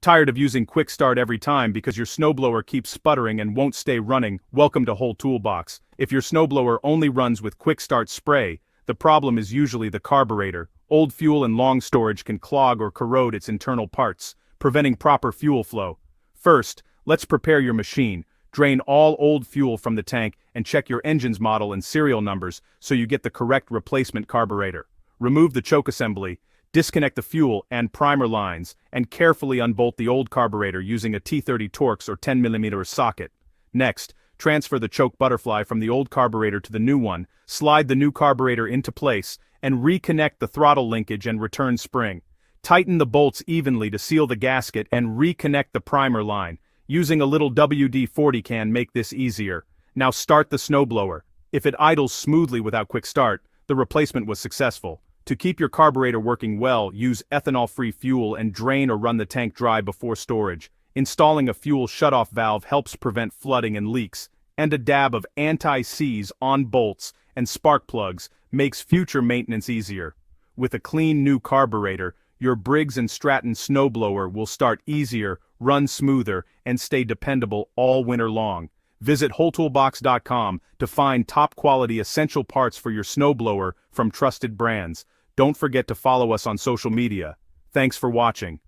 Tired of using quick start every time because your snowblower keeps sputtering and won't stay running? Welcome to WholeToolBox. If your snowblower only runs with quick start spray, the problem is usually the carburetor. Old fuel and long storage can clog or corrode its internal parts, preventing proper fuel flow. First, let's prepare your machine. Drain all old fuel from the tank and check your engine's model and serial numbers so you get the correct replacement carburetor. Remove the choke assembly. Disconnect the fuel and primer lines, and carefully unbolt the old carburetor using a T30 Torx or 10mm socket. Next, transfer the choke butterfly from the old carburetor to the new one, slide the new carburetor into place, and reconnect the throttle linkage and return spring. Tighten the bolts evenly to seal the gasket and reconnect the primer line. Using a little WD-40 can make this easier. Now start the snowblower. If it idles smoothly without quick start, the replacement was successful. To keep your carburetor working well, use ethanol-free fuel and drain or run the tank dry before storage. Installing a fuel shutoff valve helps prevent flooding and leaks, and a dab of anti-seize on bolts and spark plugs makes future maintenance easier. With a clean new carburetor, your Briggs Stratton snowblower will start easier, run smoother, and stay dependable all winter long. Visit WholeToolBox.com to find top-quality essential parts for your snowblower from trusted brands. Don't forget to follow us on social media. Thanks for watching.